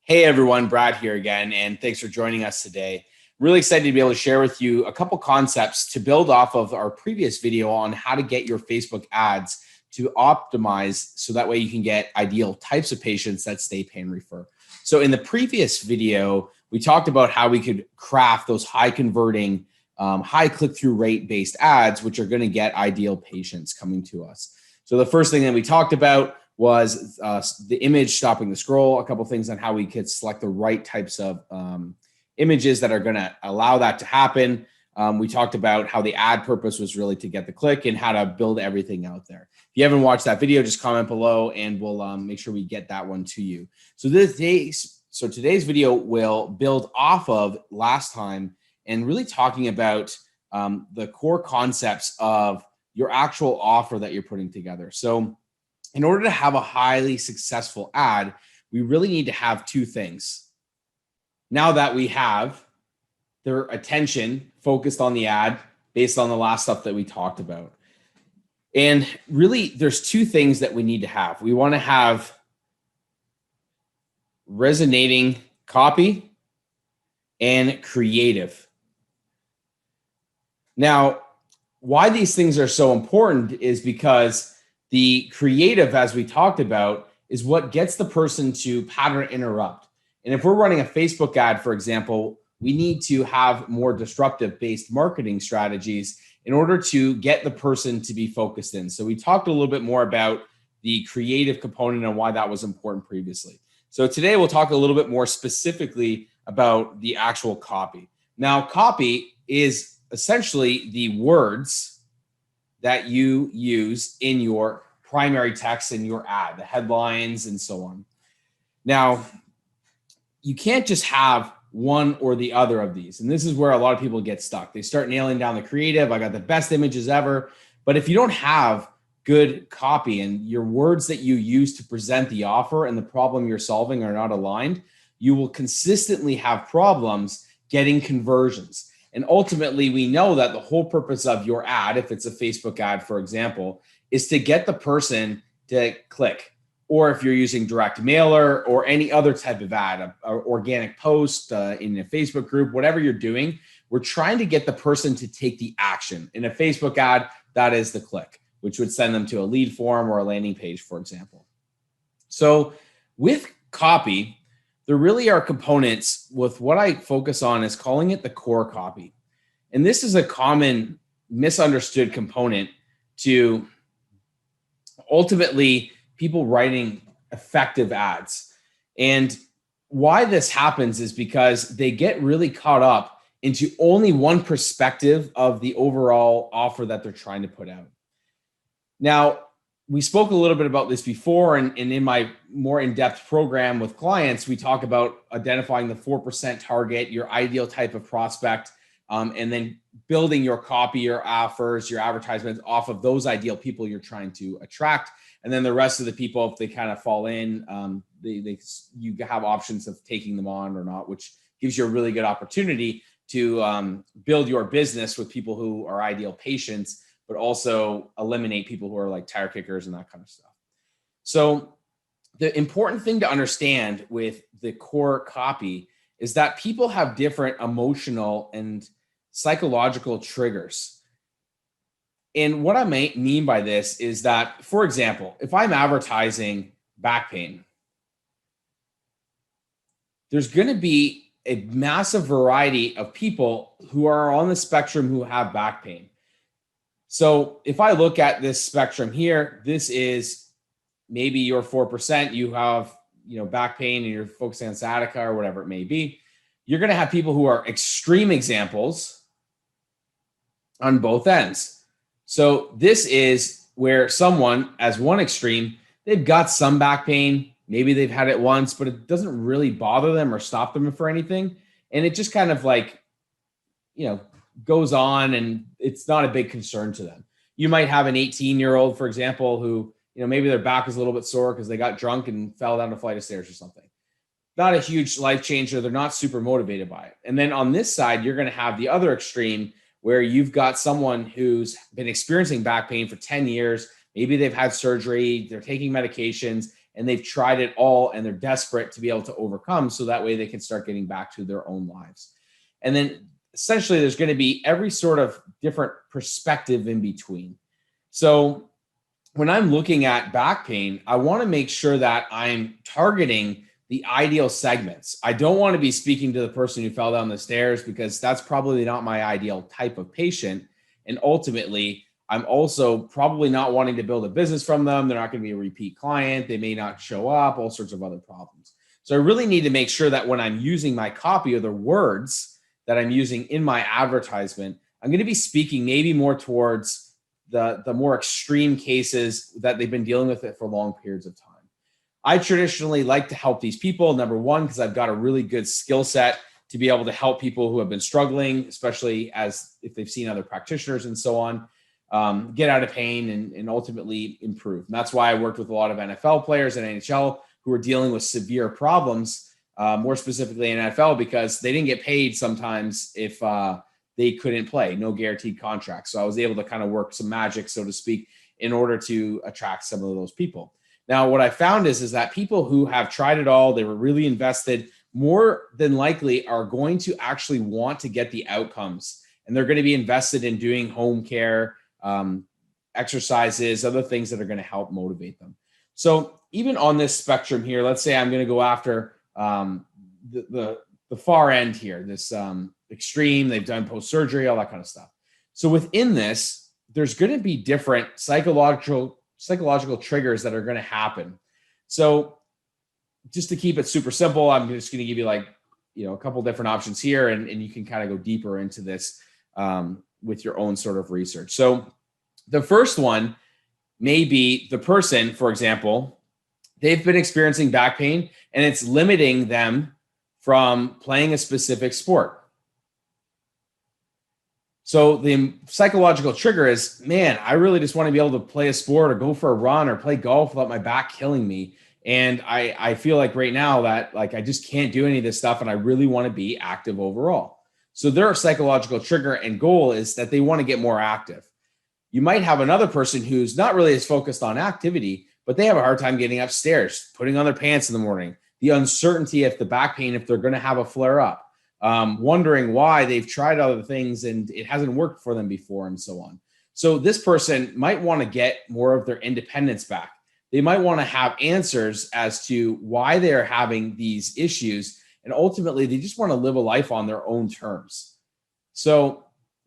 Hey everyone, Brad here again, and thanks for joining us today. Really excited to be able to share with you a couple concepts to build off of our previous video on how to get your Facebook ads to optimize so that way you can get ideal types of patients that stay pay and refer. So in the previous video, we talked about how we could craft those high converting, high click-through rate based ads, which are going to get ideal patients coming to us. So the first thing that we talked about was the image stopping the scroll, a couple things on how we could select the right types of images that are going to allow that to happen. We talked about how the ad purpose was really to get the click and how to build everything out there. If you haven't watched that video, just comment below and we'll make sure we get that one to you. So today's video will build off of last time and really talking about the core concepts of your actual offer that you're putting together. So in order to have a highly successful ad, we really need to have two things. Now that we have their attention focused on the ad based on the last stuff that we talked about. And really, there's two things that we need to have. We want to have resonating copy and creative. Now, why these things are so important is because the creative, as we talked about, is what gets the person to pattern interrupt. And if we're running a Facebook ad, for example, we need to have more disruptive based marketing strategies in order to get the person to be focused in. So we talked a little bit more about the creative component and why that was important previously. So today we'll talk a little bit more specifically about the actual copy. Now, copy is essentially the words that you use in your primary text in your ad, the headlines and so on. Now, you can't just have one or the other of these. And this is where a lot of people get stuck. They start nailing down the creative. I got the best images ever. But if you don't have good copy and your words that you use to present the offer and the problem you're solving are not aligned, you will consistently have problems getting conversions. And ultimately, we know that the whole purpose of your ad, if it's a Facebook ad, for example, is to get the person to click. Or if you're using direct mailer or any other type of ad, an organic post in a Facebook group, whatever you're doing, we're trying to get the person to take the action. In a Facebook ad, that is the click, which would send them to a lead form or a landing page, for example. So with copy, there really are components with what I focus on is calling it the core copy. And this is a common misunderstood component to ultimately people writing effective ads. And why this happens is because they get really caught up into only one perspective of the overall offer that they're trying to put out. Now, we spoke a little bit about this before, and in my more in-depth program with clients, we talk about identifying the 4% target, your ideal type of prospect, and then building your copy, your offers, your advertisements off of those ideal people you're trying to attract. And then the rest of the people, if they kind of fall in, you have options of taking them on or not, which gives you a really good opportunity to build your business with people who are ideal patients, but also eliminate people who are like tire kickers and that kind of stuff. So the important thing to understand with the core copy is that people have different emotional and psychological triggers. And what I mean by this is that, for example, if I'm advertising back pain, there's going to be a massive variety of people who are on the spectrum who have back pain. So if I look at this spectrum here, this is maybe your 4%, you have, back pain and you're focusing on sciatica or whatever it may be. You're going to have people who are extreme examples on both ends. So this is where someone, as one extreme, they've got some back pain. Maybe they've had it once, but it doesn't really bother them or stop them for anything. And it just kind of like, goes on and it's not a big concern to them. You might have an 18-year-old, for example, who, maybe their back is a little bit sore because they got drunk and fell down a flight of stairs or something. Not a huge life changer. They're not super motivated by it. And then on this side, you're going to have the other extreme where you've got someone who's been experiencing back pain for 10 years. Maybe they've had surgery, they're taking medications, and they've tried it all and they're desperate to be able to overcome so that way they can start getting back to their own lives. And then essentially there's going to be every sort of different perspective in between. So when I'm looking at back pain, I want to make sure that I'm targeting the ideal segments. I don't want to be speaking to the person who fell down the stairs because that's probably not my ideal type of patient. And ultimately, I'm also probably not wanting to build a business from them. They're not going to be a repeat client. They may not show up, all sorts of other problems. So I really need to make sure that when I'm using my copy or the words that I'm using in my advertisement, I'm going to be speaking maybe more towards the more extreme cases that they've been dealing with it for long periods of time. I traditionally like to help these people, number one, because I've got a really good skill set to be able to help people who have been struggling, especially as if they've seen other practitioners and so on, get out of pain and ultimately improve. And that's why I worked with a lot of NFL players and NHL who were dealing with severe problems, more specifically in NFL, because they didn't get paid sometimes if they couldn't play, no guaranteed contracts. So I was able to kind of work some magic, so to speak, in order to attract some of those people. Now, what I found is that people who have tried it all, they were really invested, more than likely are going to actually want to get the outcomes. And they're going to be invested in doing home care, exercises, other things that are going to help motivate them. So even on this spectrum here, let's say I'm going to go after the far end here, this extreme, they've done post-surgery, all that kind of stuff. So within this, there's going to be different psychological triggers that are going to happen. So just to keep it super simple, I'm just going to give you a couple different options here, and you can kind of go deeper into this with your own sort of research. So the first one may be the person, for example, they've been experiencing back pain and it's limiting them from playing a specific sport. So the psychological trigger is, man, I really just want to be able to play a sport or go for a run or play golf without my back killing me. And I feel like right now that I just can't do any of this stuff and I really want to be active overall. So their psychological trigger and goal is that they want to get more active. You might have another person who's not really as focused on activity, but they have a hard time getting upstairs, putting on their pants in the morning, the uncertainty if the back pain, if they're going to have a flare up. Wondering why they've tried other things and it hasn't worked for them before and so on. So this person might want to get more of their independence back. They might want to have answers as to why they're having these issues. And ultimately, they just want to live a life on their own terms. So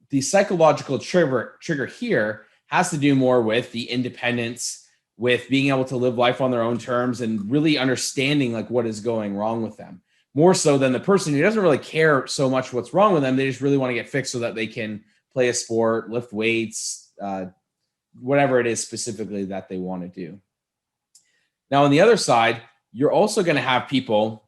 the psychological trigger here has to do more with the independence, with being able to live life on their own terms and really understanding what is going wrong with them. More so than the person who doesn't really care so much what's wrong with them. They just really want to get fixed so that they can play a sport, lift weights, whatever it is specifically that they want to do. Now, on the other side, you're also going to have people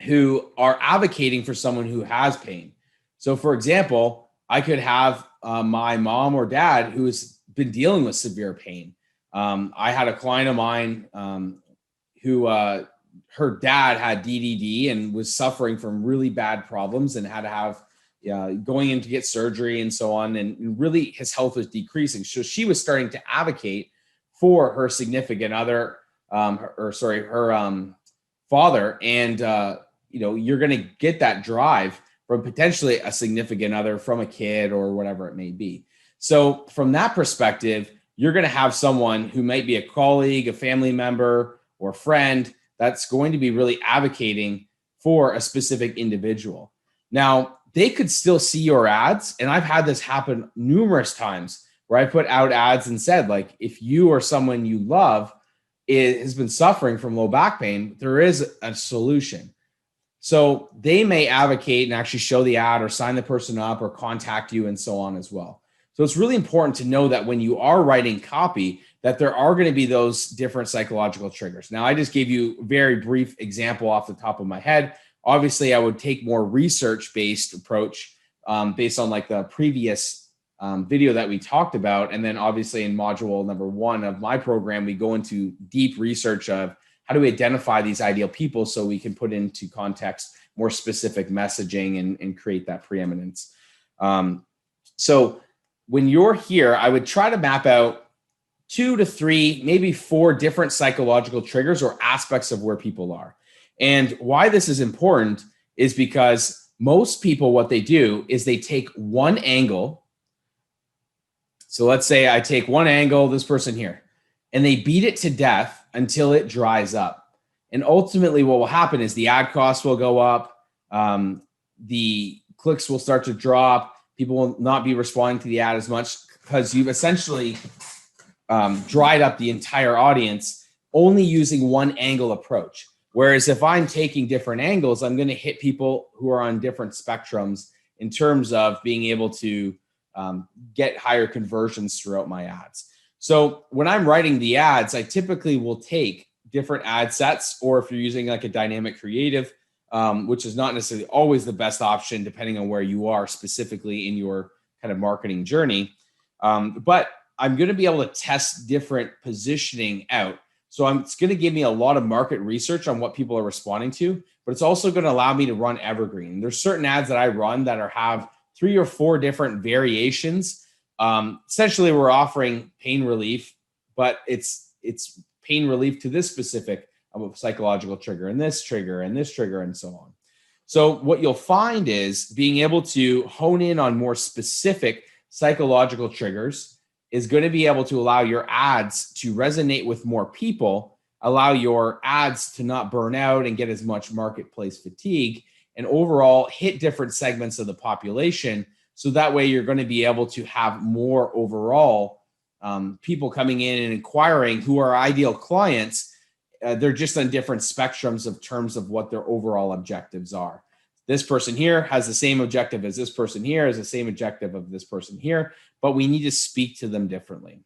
who are advocating for someone who has pain. So, for example, I could have my mom or dad who has been dealing with severe pain. I had a client of mine who her dad had DDD and was suffering from really bad problems and had to have going in to get surgery and so on. And really his health was decreasing. So she was starting to advocate for her significant other, her father. And, you're going to get that drive from potentially a significant other, from a kid or whatever it may be. So from that perspective, you're going to have someone who might be a colleague, a family member, or friend that's going to be really advocating for a specific individual. Now, they could still see your ads. And I've had this happen numerous times where I put out ads and said, if you or someone you love has been suffering from low back pain, there is a solution. So they may advocate and actually show the ad or sign the person up or contact you and so on as well. So it's really important to know that when you are writing copy, that there are going to be those different psychological triggers. Now, I just gave you a very brief example off the top of my head. Obviously, I would take more research-based approach based on the previous video that we talked about. And then obviously in module number 1 of my program, we go into deep research of how do we identify these ideal people so we can put into context more specific messaging and create that preeminence. So when you're here, I would try to map out 2 to 3, maybe 4 different psychological triggers or aspects of where people are. And why this is important is because most people, what they do is they take one angle. So let's say I take one angle, this person here, and they beat it to death until it dries up. And ultimately what will happen is the ad costs will go up. The clicks will start to drop. People will not be responding to the ad as much because you've essentially dried up the entire audience only using one angle approach. Whereas if I'm taking different angles, I'm going to hit people who are on different spectrums in terms of being able to get higher conversions throughout my ads. So when I'm writing the ads, I typically will take different ad sets, or if you're using like a dynamic creative, which is not necessarily always the best option depending on where you are specifically in your kind of marketing journey. But I'm going to be able to test different positioning out. So it's going to give me a lot of market research on what people are responding to, but it's also going to allow me to run evergreen. There's certain ads that I run that have 3 or 4 different variations. Essentially, we're offering pain relief, but it's pain relief to this specific psychological trigger and this trigger and this trigger and so on. So what you'll find is being able to hone in on more specific psychological triggers is going to be able to allow your ads to resonate with more people, allow your ads to not burn out and get as much marketplace fatigue, and overall hit different segments of the population. So that way you're going to be able to have more overall people coming in and inquiring who are ideal clients. They're just on different spectrums of terms of what their overall objectives are. This person here has the same objective as this person here, has the same objective of this person here, but we need to speak to them differently.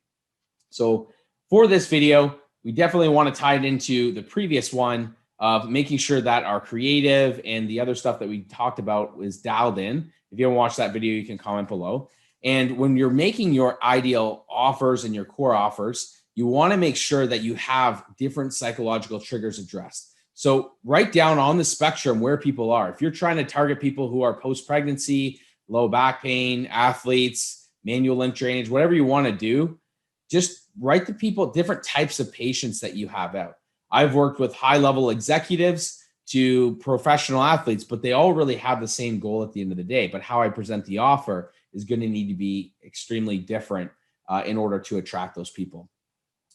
So for this video, we definitely want to tie it into the previous one of making sure that our creative and the other stuff that we talked about is dialed in. If you haven't watched that video, you can comment below. And when you're making your ideal offers and your core offers, you want to make sure that you have different psychological triggers addressed. So write down on the spectrum where people are. If you're trying to target people who are post-pregnancy, low back pain, athletes, manual lymph drainage, whatever you want to do, just write the people, different types of patients that you have out. I've worked with high-level executives to professional athletes, but they all really have the same goal at the end of the day. But how I present the offer is going to need to be extremely different in order to attract those people.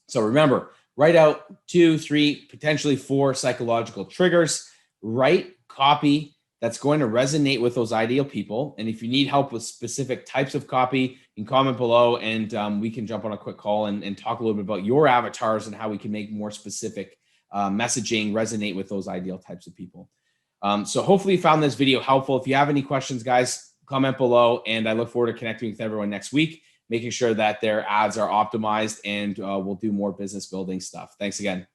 So remember, write out 2, 3, potentially 4 psychological triggers. Write copy that's going to resonate with those ideal people. And if you need help with specific types of copy, you can comment below and we can jump on a quick call and talk a little bit about your avatars and how we can make more specific messaging resonate with those ideal types of people. So hopefully you found this video helpful. If you have any questions, guys, comment below. And I look forward to connecting with everyone next week, making sure that their ads are optimized, and we'll do more business building stuff. Thanks again.